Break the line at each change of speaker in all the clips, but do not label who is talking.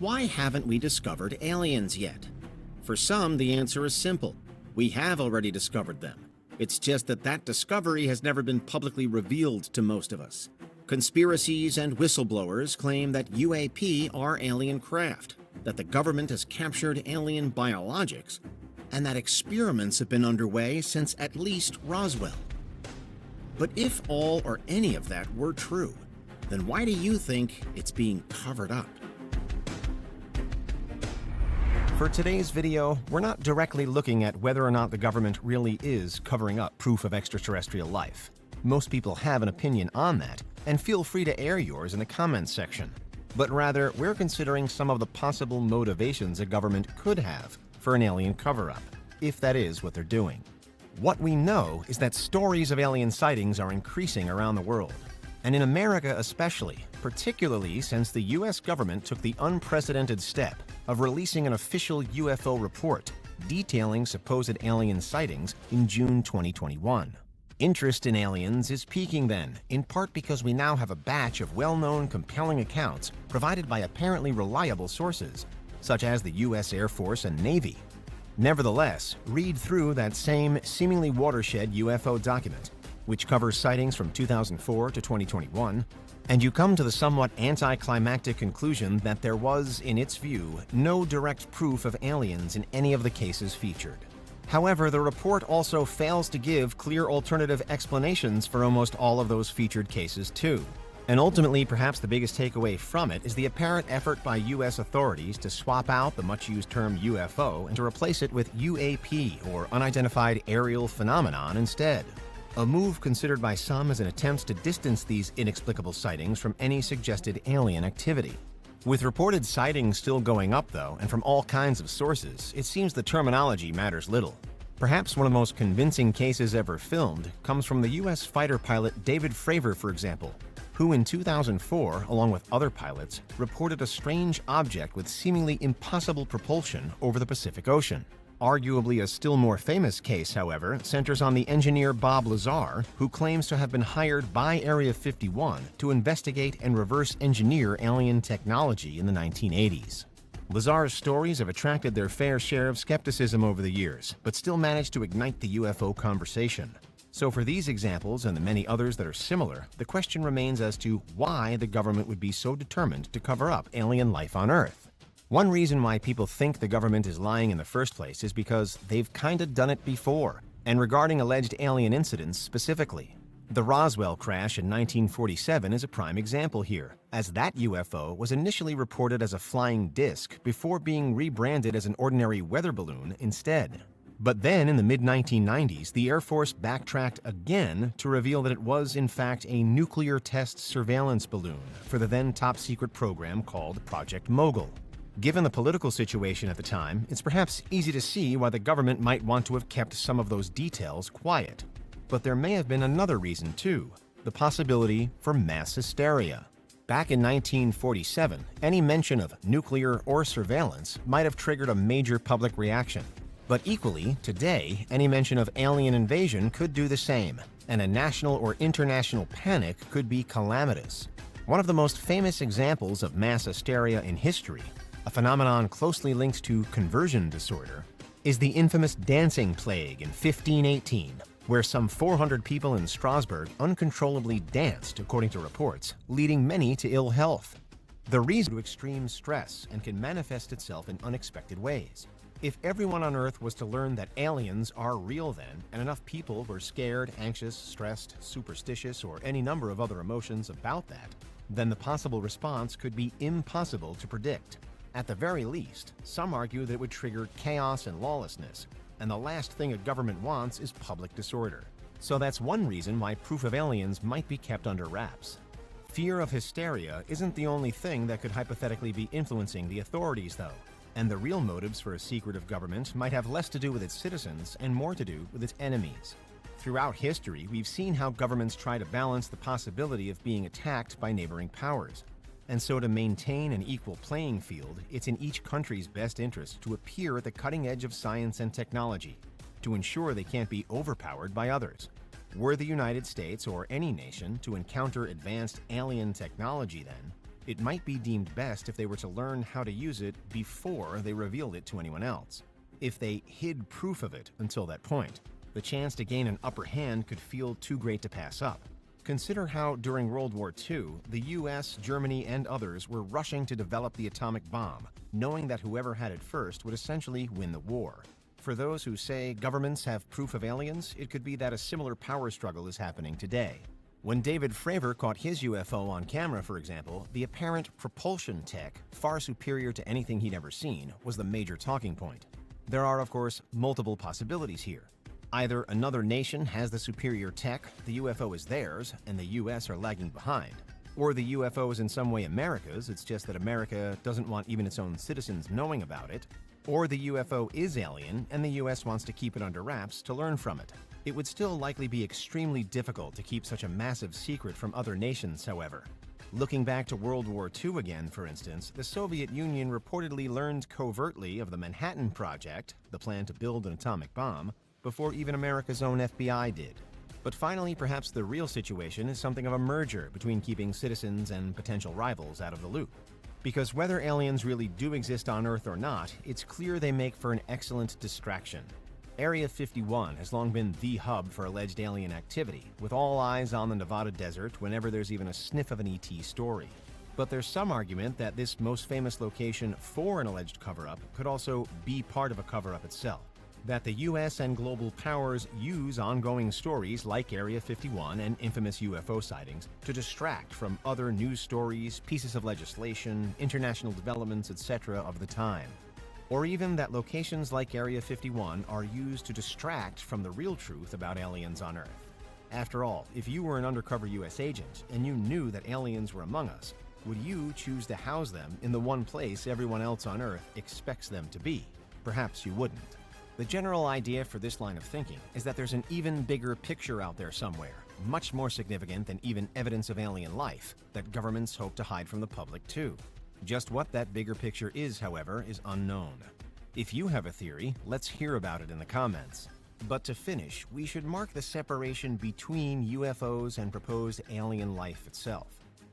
Why haven't we discovered aliens yet? For some, the answer is simple. We have already discovered them. It's just that discovery has never been publicly revealed to most of us. Conspiracies and whistleblowers claim that UAP are alien craft, that the government has captured alien biologics, and that experiments have been underway since at least Roswell. But if all or any of that were true, then why do you think it's being covered up?
For today's video, we're not directly looking at whether or not the government really is covering up proof of extraterrestrial life. Most people have an opinion on that, and feel free to air yours in the comments section. But rather, we're considering some of the possible motivations a government could have for an alien cover-up, if that is what they're doing. What we know is that stories of alien sightings are increasing around the world, and in America especially, particularly since the US government took the unprecedented step of releasing an official UFO report detailing supposed alien sightings in June 2021. Interest in aliens is peaking then, in part because we now have a batch of well-known, compelling accounts provided by apparently reliable sources, such as the US Air Force and Navy. Nevertheless, read through that same seemingly watershed UFO document, which covers sightings from 2004 to 2021, and you come to the somewhat anticlimactic conclusion that there was, in its view, no direct proof of aliens in any of the cases featured. However, the report also fails to give clear alternative explanations for almost all of those featured cases too. And ultimately, perhaps the biggest takeaway from it is the apparent effort by US authorities to swap out the much-used term UFO and to replace it with UAP, or Unidentified Aerial Phenomenon, instead. A move considered by some as an attempt to distance these inexplicable sightings from any suggested alien activity. With reported sightings still going up, though, and from all kinds of sources, it seems the terminology matters little. Perhaps one of the most convincing cases ever filmed comes from the US fighter pilot David Fravor, for example, who in 2004, along with other pilots, reported a strange object with seemingly impossible propulsion over the Pacific Ocean. Arguably a still more famous case, however, centers on the engineer Bob Lazar, who claims to have been hired by Area 51 to investigate and reverse engineer alien technology in the 1980s. Lazar's stories have attracted their fair share of skepticism over the years, but still managed to ignite the UFO conversation. So for these examples and the many others that are similar, the question remains as to why the government would be so determined to cover up alien life on Earth. One reason why people think the government is lying in the first place is because they've kinda done it before, and regarding alleged alien incidents specifically. The Roswell crash in 1947 is a prime example here, as that UFO was initially reported as a flying disc before being rebranded as an ordinary weather balloon instead. But then in the mid-1990s, the Air Force backtracked again to reveal that it was in fact a nuclear test surveillance balloon for the then top-secret program called Project Mogul. Given the political situation at the time, it's perhaps easy to see why the government might want to have kept some of those details quiet. But there may have been another reason too, the possibility for mass hysteria. Back in 1947, any mention of nuclear or surveillance might have triggered a major public reaction. But equally, today, any mention of alien invasion could do the same, and a national or international panic could be calamitous. One of the most famous examples of mass hysteria in history, a phenomenon closely linked to conversion disorder, is the infamous dancing plague in 1518, where some 400 people in Strasbourg uncontrollably danced, according to reports, leading many to ill health. The reason is extreme stress and can manifest itself in unexpected ways. If everyone on Earth was to learn that aliens are real then, and enough people were scared, anxious, stressed, superstitious, or any number of other emotions about that, then the possible response could be impossible to predict. At the very least, some argue that it would trigger chaos and lawlessness, and the last thing a government wants is public disorder. So that's one reason why proof of aliens might be kept under wraps. Fear of hysteria isn't the only thing that could hypothetically be influencing the authorities, though, and the real motives for a secretive government might have less to do with its citizens and more to do with its enemies. Throughout history, we've seen how governments try to balance the possibility of being attacked by neighboring powers. And so to maintain an equal playing field, it's in each country's best interest to appear at the cutting edge of science and technology, to ensure they can't be overpowered by others. Were the United States or any nation to encounter advanced alien technology then, it might be deemed best if they were to learn how to use it before they revealed it to anyone else. If they hid proof of it until that point, the chance to gain an upper hand could feel too great to pass up. Consider how, during World War II, the US, Germany, and others were rushing to develop the atomic bomb, knowing that whoever had it first would essentially win the war. For those who say governments have proof of aliens, it could be that a similar power struggle is happening today. When David Fravor caught his UFO on camera, for example, the apparent propulsion tech, far superior to anything he'd ever seen, was the major talking point. There are, of course, multiple possibilities here. Either another nation has the superior tech, the UFO is theirs, and the US are lagging behind. Or the UFO is in some way America's, it's just that America doesn't want even its own citizens knowing about it. Or the UFO is alien, and the US wants to keep it under wraps to learn from it. It would still likely be extremely difficult to keep such a massive secret from other nations, however. Looking back to World War II again, for instance, the Soviet Union reportedly learned covertly of the Manhattan Project, the plan to build an atomic bomb, before even America's own FBI did. But finally, perhaps the real situation is something of a merger between keeping citizens and potential rivals out of the loop. Because whether aliens really do exist on Earth or not, it's clear they make for an excellent distraction. Area 51 has long been the hub for alleged alien activity, with all eyes on the Nevada desert whenever there's even a sniff of an ET story. But there's some argument that this most famous location for an alleged cover-up could also be part of a cover-up itself. That the US and global powers use ongoing stories like Area 51 and infamous UFO sightings to distract from other news stories, pieces of legislation, international developments, etc. of the time. Or even that locations like Area 51 are used to distract from the real truth about aliens on Earth. After all, if you were an undercover US agent and you knew that aliens were among us, would you choose to house them in the one place everyone else on Earth expects them to be? Perhaps you wouldn't. The general idea for this line of thinking is that there's an even bigger picture out there somewhere, much more significant than even evidence of alien life, that governments hope to hide from the public too. Just what that bigger picture is, however, is unknown. If you have a theory, let's hear about it in the comments. But to finish, we should mark the separation between UFOs and proposed alien life itself.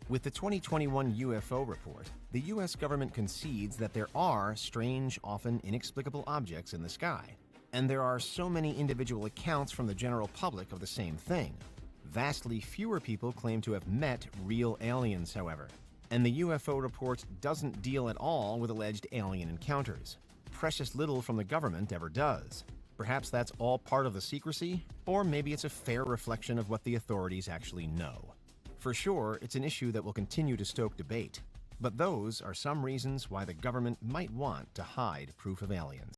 With the 2021 UFO report, the US government concedes that there are strange, often inexplicable objects in the sky. And there are so many individual accounts from the general public of the same thing. Vastly fewer people claim to have met real aliens, however. And the UFO report doesn't deal at all with alleged alien encounters. Precious little from the government ever does. Perhaps that's all part of the secrecy, or maybe it's a fair reflection of what the authorities actually know. For sure, it's an issue that will continue to stoke debate. But those are some reasons why the government might want to hide proof of aliens.